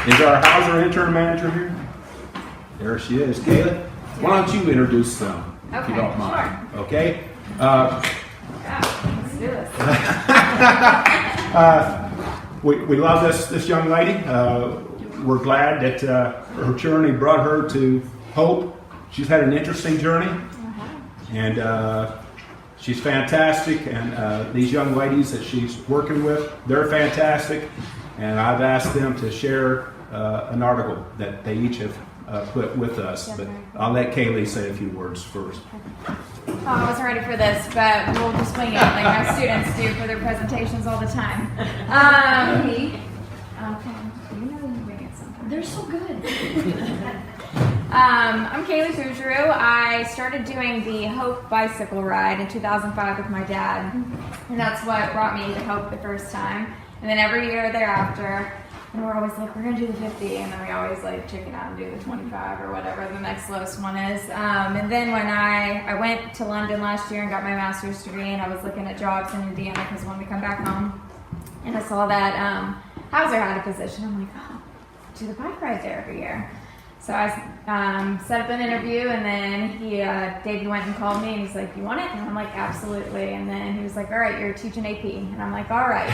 Is our Hauser intern manager here? There she is. Kayla, why don't you introduce them, if you don't mind? Sure. Okay. Let's do this. We love this young lady. We're glad that her journey brought her to Hope. She's had an interesting journey, and she's fantastic. And these young ladies that she's working with, they're fantastic. And I've asked them to share an article that they each have put with us. But I'll let Kaylee say a few words first. Oh, I wasn't ready for this, but we'll just wing it like my students do for their presentations all the time. Okay. You know you wing it sometimes. They're so good. I'm Kaylee Fougeroux. I started doing the Hope bicycle ride in 2005 with my dad, and that's what brought me to Hope the first time. And then every year thereafter, and we're always like, we're gonna do the 50, and then we always like chicken out and do the 25 or whatever the next lowest one is. And then when I went to London last year and got my master's degree, and I was looking at jobs in Indiana because I wanted to come back home, and I saw that Hauser had a position. I'm like, oh, do the bike ride there every year. So I set up an interview, and then David went and called me, and he's like, you want it? And I'm like, absolutely. And then he was like, all right, you're teaching AP. And I'm like, all right.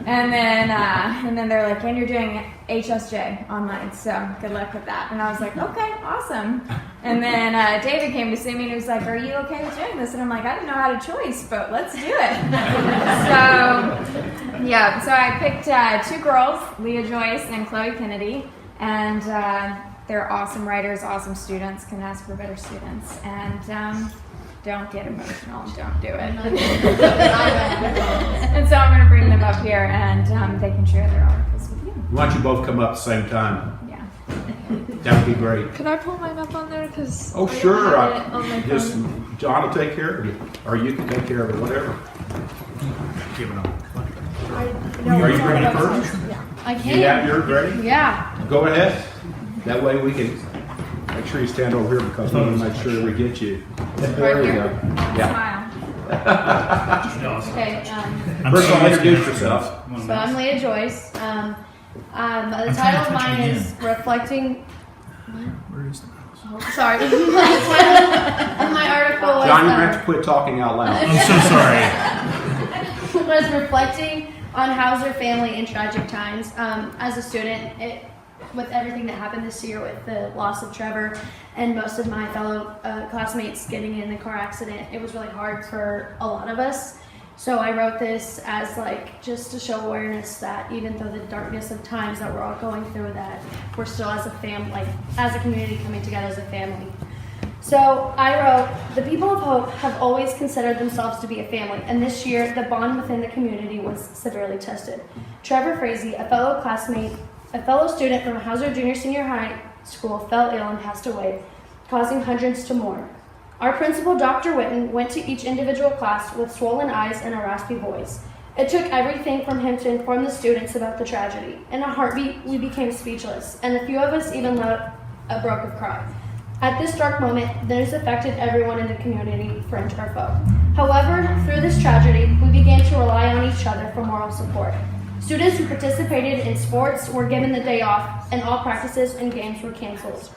and then they're like, and you're doing HSJ Online, so good luck with that. And I was like, okay, awesome. And then David came to see me, and he was like, are you okay with doing this? And I'm like, I didn't know how to choice, but let's do it. So I picked two girls, Leah Joyce and Chloe Kennedy, and they're awesome writers, awesome students, can ask for better students, and don't get emotional, don't do it. And so I'm going to bring them up here, and they can share their articles with you. Why don't you both come up at the same time? Yeah. That would be great. Can I pull mine up on there? Because Oh, sure. Just John will take care of it, or you can take care of it, whatever. Give it on. Are you ready first? I You can. have yours ready? Yeah. Go ahead. That way we can make sure you stand over here because we want to make sure we get you. There we go. Yeah. Smile. Okay. First of all, introduce yourself. So I'm Leah Joyce. The title of mine is Reflecting. Where is the mouse? Oh, sorry. The title of my article was, John, you have to quit talking out loud. I'm so sorry. was reflecting on Hauser family in tragic times. As a student, with everything that happened this year with the loss of Trevor and most of my fellow classmates getting in the car accident, it was really hard for a lot of us. So I wrote this as just to show awareness that even though the darkness of times that we're all going through, that we're still as a family, as a community coming together as a family. So I wrote, the people of Hope have always considered themselves to be a family, and this year the bond within the community was severely tested. Trevor Frazee, a fellow student from Hauser Junior Senior High School, fell ill and passed away, causing hundreds to mourn. Our principal, Dr. Witten, went to each individual class with swollen eyes and a raspy voice. It took everything from him to inform the students about the tragedy. In a heartbeat, we became speechless, and a few of us even let a broke of cry. At this dark moment, the news affected everyone in the community, friend or foe. However, through this tragedy, we began to rely on each other for moral support. Students who participated in sports were given the day off, and all practices and games were canceled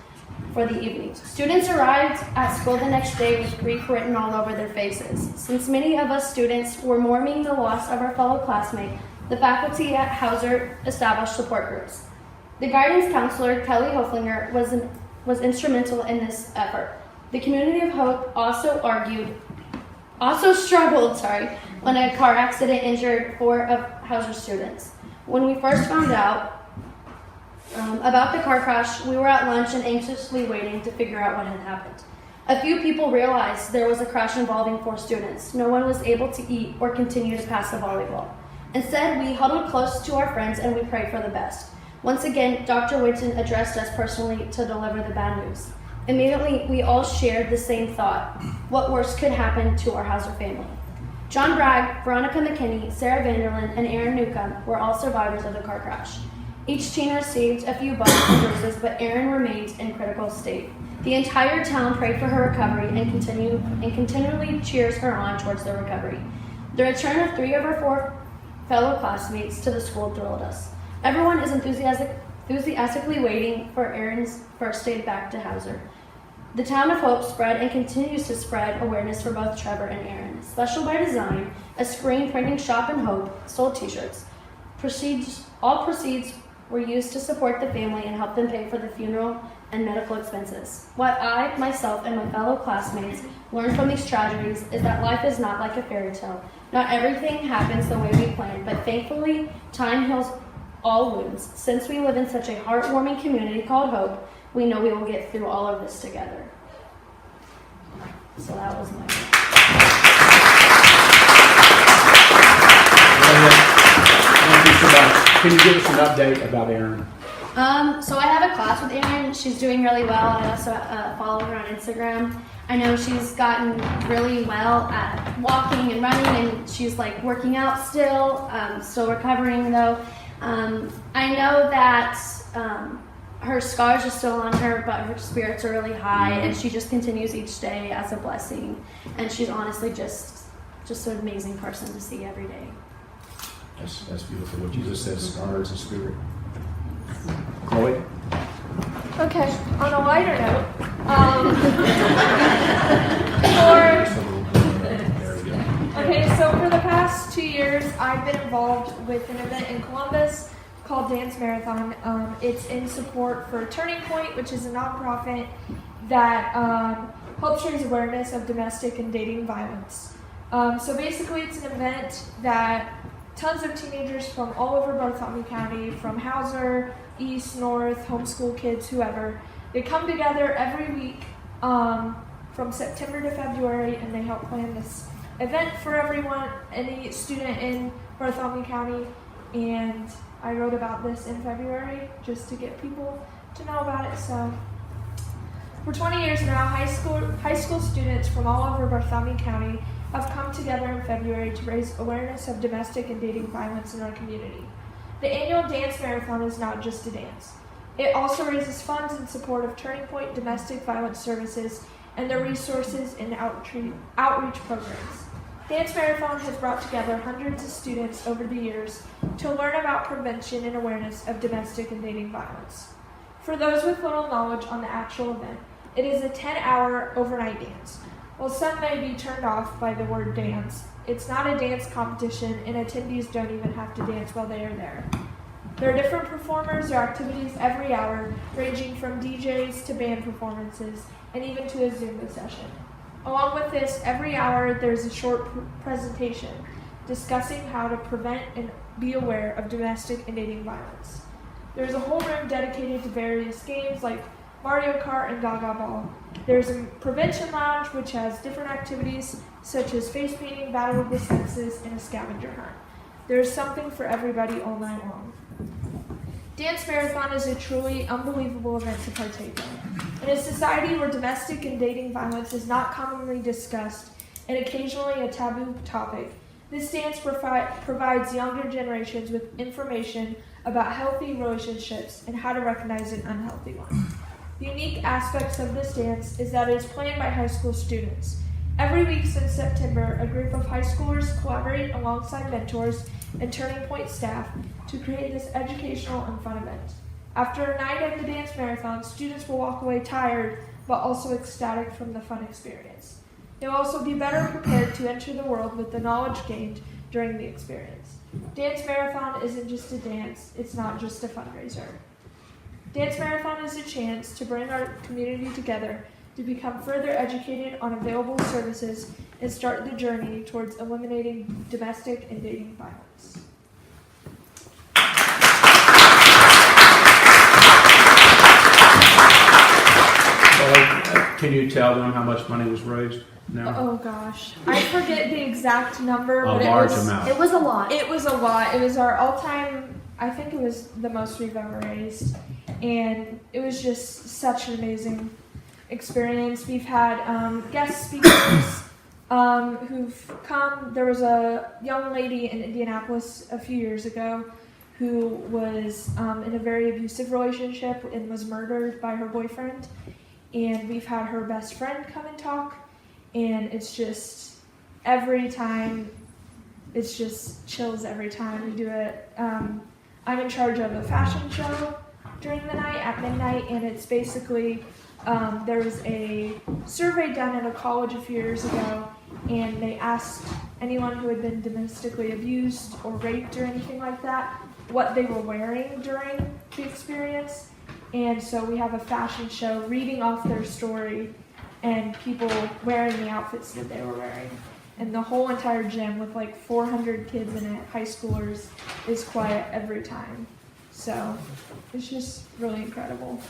for the evening. Students arrived at school the next day with grief written all over their faces. Since many of us students were mourning the loss of our fellow classmate, the faculty at Hauser established support groups. The guidance counselor, Kelly Hoflinger, was instrumental in this effort. The community of Hope also struggled when a car accident injured 4 of Hauser students. When we first found out about the car crash, we were at lunch and anxiously waiting to figure out what had happened. A few people realized there was a crash involving 4 students. No one was able to eat or continue to pass the volleyball. Instead, we huddled close to our friends and we prayed for the best. Once again, Dr. Whitten addressed us personally to deliver the bad news. Immediately, we all shared the same thought: what worse could happen to our Hauser family? John Bragg, Veronica McKinney, Sarah Vanderlyn, and Aaron Newcomb were all survivors of the car crash. Each teen received a few bumps and bruises, but Aaron remained in critical state. The entire town prayed for her recovery and continually cheers her on towards the recovery. The return of 3 of our 4 fellow classmates to the school thrilled us. Everyone is enthusiastic enthusiastically waiting for Aaron's first day back to Hauser. The Town of Hope spread and continues to spread awareness for both Trevor and Aaron. Special by Design, a screen printing shop in Hope, sold t-shirts. All proceeds were used to support the family and help them pay for the funeral and medical expenses. What I, myself, and my fellow classmates learned from these tragedies is that life is not like a fairy tale. Not everything happens the way we planned, but thankfully, time heals all wounds. Since we live in such a heartwarming community called Hope, we know we will get through all of this together. So that was my... Thank you so much. Can you give us an update about Erin? So I have a class with Erin. She's doing really well. I also follow her on Instagram. I know she's gotten really well at walking and running, and she's like working out still recovering though. I know that her scars are still on her, but her spirits are really high, and she just continues each day as a blessing. And she's honestly just an amazing person to see every day. That's beautiful. What you just said, scars and spirit. Chloe? Okay, on a lighter note, so for the past 2 years, I've been involved with an event in Columbus called Dance Marathon. It's in support for Turning Point, which is a nonprofit that helps raise awareness of domestic and dating violence. So basically, it's an event that tons of teenagers from all over Bartholomew County, from Hauser, East, North, homeschool kids, whoever, they come together every week from September to February, and they help plan this event for everyone, any student in Bartholomew County. And I wrote about this in February just to get people to know about it. So for 20 years now, high school students from all over Bartholomew County have come together in February to raise awareness of domestic and dating violence in our community. The annual Dance Marathon is not just a dance. It also raises funds in support of Turning Point Domestic Violence Services and their resources and outreach programs. Dance Marathon has brought together hundreds of students over the years to learn about prevention and awareness of domestic and dating violence. For those with little knowledge on the actual event, it is a 10-hour overnight dance. While some may be turned off by the word dance, it's not a dance competition, and attendees don't even have to dance while they are there. There are different performers or activities every hour, ranging from DJs to band performances, and even to a Zumba session. Along with this, every hour there's a short presentation discussing how to prevent and be aware of domestic and dating violence. There's a whole room dedicated to various games like Mario Kart and Gaga Ball. There's a prevention lounge which has different activities such as face painting, battle of the sexes, and a scavenger hunt. There's something for everybody all night long. Dance Marathon is a truly unbelievable event to partake in. In a society where domestic and dating violence is not commonly discussed and occasionally a taboo topic, this dance provides younger generations with information about healthy relationships and how to recognize an unhealthy one. The unique aspects of this dance is that it is planned by high school students. Every week since September, a group of high schoolers collaborate alongside mentors and Turning Point staff to create this educational and fun event. After a night of the Dance Marathon, students will walk away tired but also ecstatic from the fun experience. They will also be better prepared to enter the world with the knowledge gained during the experience. Dance Marathon isn't just a dance, it's not just a fundraiser. Dance Marathon is a chance to bring our community together to become further educated on available services and start the journey towards eliminating domestic and dating violence. Can you tell them how much money was raised now? Oh gosh, I forget the exact number, but large amount. It was a lot. It was a lot. It was our all-time, I think it was the most we've ever raised. And it was just such an amazing experience. We've had guest speakers who've come. There was a young lady in Indianapolis a few years ago who was in a very abusive relationship and was murdered by her boyfriend. And we've had her best friend come and talk. And it's just, every time, it's just chills every time we do it. I'm in charge of a fashion show during the night at midnight, and it's basically there was a survey done at a college a few years ago, and they asked anyone who had been domestically abused or raped or anything like that what they were wearing during the experience. And so we have a fashion show reading off their story and people wearing the outfits that they were wearing. And the whole entire gym with like 400 kids in it, high schoolers, is quiet every time. So it's just really incredible.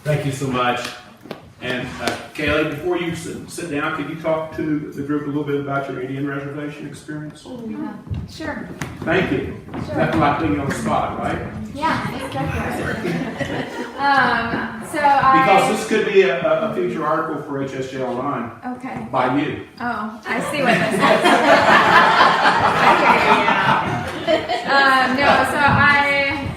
Thank you so much. And Kaylee, before you sit down, could you talk to the group a little bit about your Indian reservation experience? Sure. Thank you. Sure. Nothing like putting you on the spot, right? Yeah, exactly. Because this could be a future article for HSJ Online Okay. by you. Oh, I see what this is. I hear you now. No, so I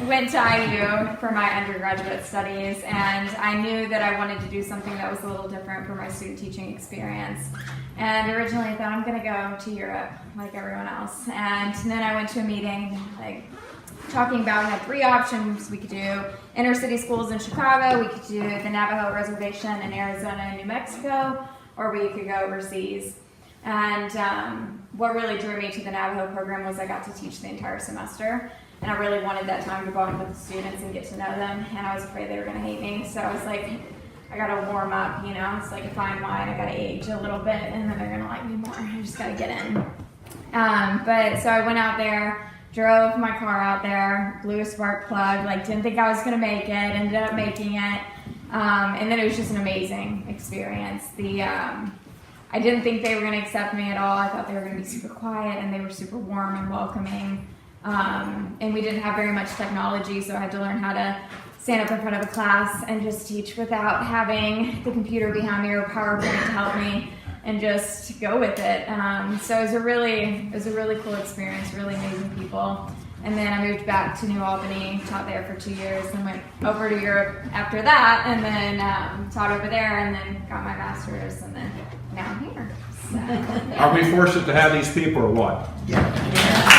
went to IU for my undergraduate studies, and I knew that I wanted to do something that was a little different for my student teaching experience. And originally I thought I'm going to go to Europe like everyone else. And then I went to a meeting, like, talking about we had 3 options. We could do inner city schools in Chicago, we could do the Navajo Reservation in Arizona and New Mexico, or we could go overseas. And what really drew me to the Navajo program was I got to teach the entire semester, and I really wanted that time to bond with the students and get to know them, and I was afraid they were going to hate me, so I was like, I got to warm up, you know, it's like a fine wine, I got to age a little bit, and then they're going to like me more, I just got to get in. But so I went out there, drove my car out there, blew a spark plug, like didn't think I was going to make it, ended up making it, and then it was just an amazing experience. I didn't think they were going to accept me at all. I thought they were going to be super quiet, and they were super warm and welcoming. And we didn't have very much technology, so I had to learn how to stand up in front of a class and just teach without having the computer behind me or PowerPoint to help me, and just go with it. So it was a really cool experience, really amazing people. And then I moved back to New Albany, taught there for 2 years, and went over to Europe after that, and then taught over there, and then got my master's, and then now I'm here. So. Are we fortunate to have these people or what? Yeah.